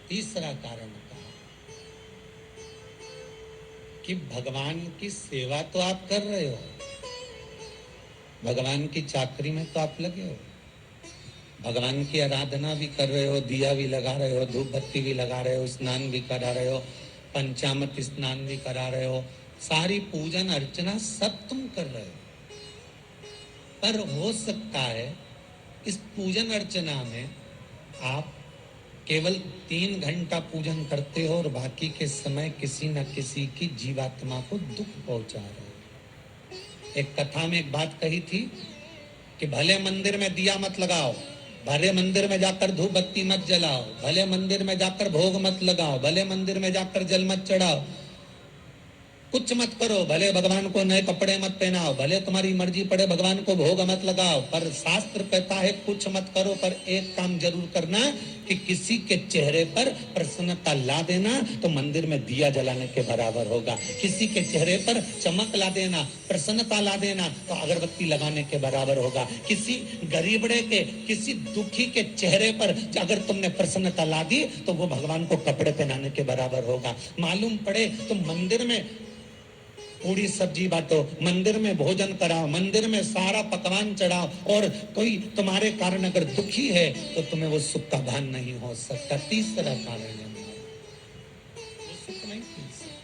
तीसरा कारण कहा कि भगवान की सेवा तो आप कर रहे हो, भगवान की चाकरी में तो आप लगे हो, भगवान की आराधना भी कर रहे हो, दिया भी लगा रहे हो, धूप बत्ती भी लगा रहे हो, स्नान भी करा रहे हो, पंचामृत स्नान भी करा रहे हो, सारी पूजन अर्चना सब तुम कर रहे हो। पर हो सकता है इस पूजन अर्चना में आप केवल 3 घंटा पूजन करते हो और बाकी के समय किसी न किसी की जीवात्मा को दुख पहुंचा रहे हो। एक कथा में एक बात कही थी कि भले मंदिर में दिया मत लगाओ, भले मंदिर में जाकर धूप बत्ती मत जलाओ, भले मंदिर में जाकर भोग मत लगाओ, भले मंदिर में जाकर जल मत चढ़ाओ, कुछ मत करो, भले भगवान को नए कपड़े मत पहनाओ, भले तुम्हारी मर्जी पड़े भगवान को भोग मत लगाओ, पर शास्त्र कहता है कुछ मत करो, पर एक काम जरूर करना कि किसी के चेहरे पर प्रसन्नता ला देना, तो मंदिर में दिया जलाने के बराबर होगा। किसी के चेहरे पर चमक ला देना, प्रसन्नता ला देना, तो अगरबत्ती लगाने के बराबर होगा। किसी गरीबड़े के, किसी दुखी के चेहरे पर अगर तुमने प्रसन्नता ला दी तो वो भगवान को कपड़े पहनाने के बराबर होगा। मालूम पड़े तो मंदिर में पूरी सब्जी बांटो, मंदिर में भोजन कराओ, मंदिर में सारा पकवान चढ़ाओ, और कोई तुम्हारे कारण अगर दुखी है तो तुम्हें वो सुख का भान नहीं हो सकता। तीसरा कारण है वो सुख नहीं मिल सकता।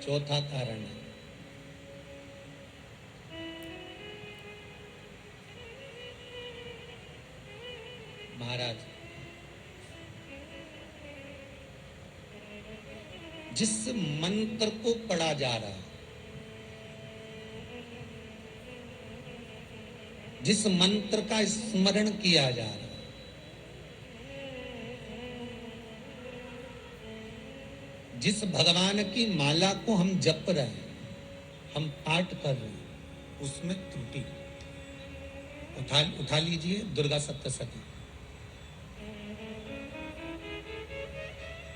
चौथा कारण है महाराज, जिस मंत्र को पढ़ा जा रहा है, जिस मंत्र का स्मरण किया जा रहा है, जिस भगवान की माला को हम जप रहे हैं, हम पाठ कर रहे हैं, उसमें त्रुटि उठा लीजिए। दुर्गा सप्तशती,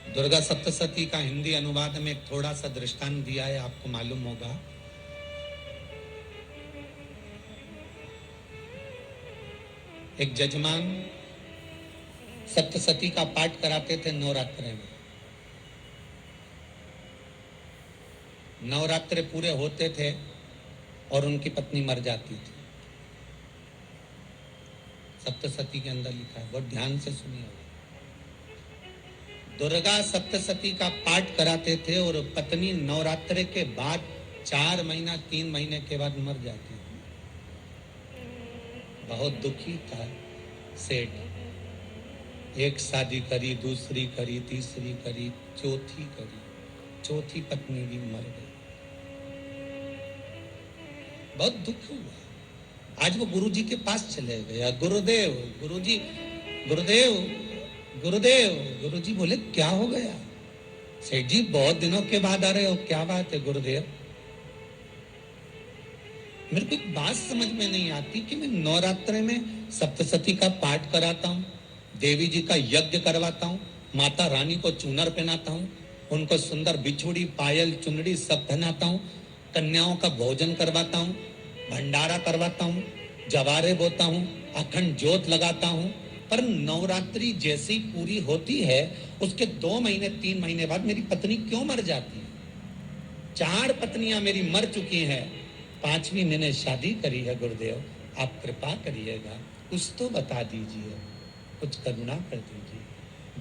दुर्गा सप्तशती का हिंदी अनुवाद में एक थोड़ा सा दृष्टांत दिया है, आपको मालूम होगा। एक जजमान सप्तशती का पाठ कराते थे नवरात्रे में। नवरात्रे पूरे होते थे और उनकी पत्नी मर जाती थी। सप्तशती के अंदर लिखा है, बहुत ध्यान से सुनिए। दुर्गा सप्तशती का पाठ कराते थे और पत्नी नवरात्रे के बाद 4 महीना 3 महीने के बाद मर जाती थी। बहुत दुखी था सेठ। एक शादी करी, दूसरी करी, तीसरी करी, चौथी करी, चौथी पत्नी भी मर गई। बहुत दुख हुआ। आज वो गुरुजी के पास चले गया, गुरुदेव, गुरुजी, गुरुदेव, गुरुदेव। गुरुजी बोले क्या हो गया? सेठ जी बहुत दिनों के बाद आ रहे हो, क्या बात है गुरुदेव? मेरे को एक बात समझ में नहीं आती कि मैं नवरात्रे में सप्तशती का पाठ कराता हूँ, देवी जी का यज्ञ करवाता हूँ, माता रानी को चूनर पहनाता हूँ, उनको सुंदर बिछुड़ी, पायल, चुनरी सब पहनाता हूँ, कन्याओं का भोजन करवाता हूँ, भंडारा करवाता हूँ, जवारे बोता हूँ, अखंड ज्योत लगाता हूँ, पर नवरात्रि जैसी पूरी होती है उसके 2 महीने 3 महीने बाद मेरी पत्नी क्यों मर जाती है? 4 पत्नियां मेरी मर चुकी हैं, 5वीं मैंने शादी करी है। गुरुदेव आप कृपा करिएगा, कुछ तो बता दीजिए, कुछ करुणा कर दीजिए।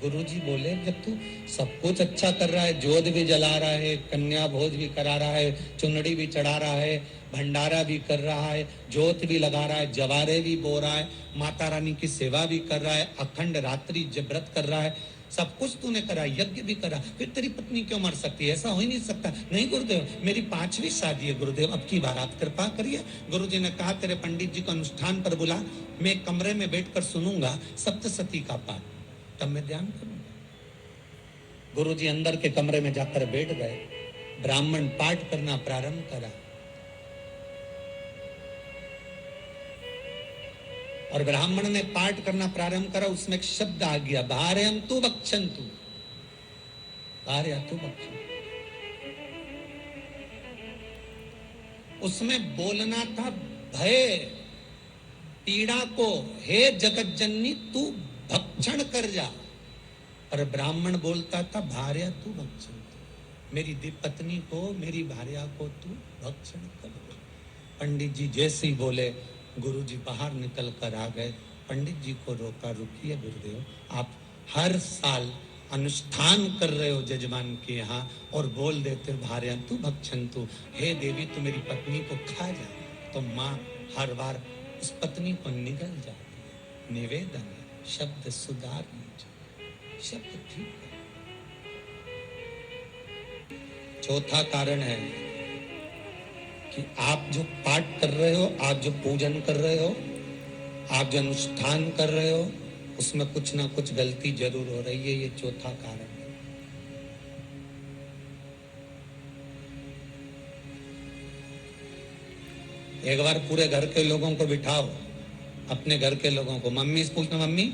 गुरुजी बोले जब तू सब कुछ अच्छा कर रहा है, ज्योत भी जला रहा है, कन्या भोज भी करा रहा है, चुनड़ी भी चढ़ा रहा है, भंडारा भी कर रहा है, ज्योत भी लगा रहा है, जवारे भी बो रहा है, माता रानी की सेवा भी कर रहा है, अखंड रात्रि व्रत कर रहा है, सब कुछ तूने करा, यज्ञ भी करा, फिर तेरी पत्नी क्यों मर सकती है? ऐसा हो ही नहीं सकता। नहीं गुरुदेव मेरी 5वीं शादी है गुरुदेव, अब की बार आप कृपा करिए। गुरुजी ने कहा तेरे पंडित जी को अनुष्ठान पर बुला, मैं कमरे में बैठकर सुनूंगा सप्तशती का पाठ, तब मैं ध्यान करूंगा। गुरुजी अंदर के कमरे में जाकर बैठ गए, ब्राह्मण पाठ करना प्रारंभ करा और ब्राह्मण ने पाठ करना प्रारंभ करा। उसमें एक शब्द आ गया, भार्यं तु वक्षन्तु, भार्या तु वक्षन्तु। उसमें बोलना था भय, पीड़ा को हे जगत जननी तू भक्षण कर जा, पर ब्राह्मण बोलता था भार्या तू भक्षण कर, मेरी पत्नी को, मेरी भार्या को तू भक्षण कर। पंडित जी जैसे ही बोले गुरु जी बाहर निकल कर आ गए। पंडित जी को रोका, रुकिए गुरुदेव, आप हर साल अनुष्ठान कर रहे हो जजमान के यहाँ और बोल देते भार्या तू भक्षण तू, हे देवी तू मेरी पत्नी को खा जा, तो माँ हर बार उस पत्नी को निगल जाती है। निवेदन है, शब्द सुधार लीजिए, शब्द ठीक है। चौथा कारण है कि आप जो पाठ कर रहे हो, आप जो पूजन कर रहे हो, आप जो अनुष्ठान कर रहे हो, उसमें कुछ ना कुछ गलती जरूर हो रही है। ये चौथा कारण है। एक बार पूरे घर के लोगों को बिठाओ, अपने घर के लोगों को, मम्मी से पूछना मम्मी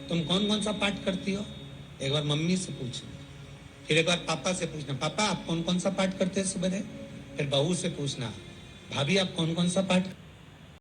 तुम कौन कौन सा पाठ करती हो, एक बार मम्मी से पूछना। फिर एक बार पापा से पूछना, पापा आप कौन कौन सा पाठ करते हैं सुबह। फिर बहू से पूछना, भाभी आप कौन कौन सा पाठ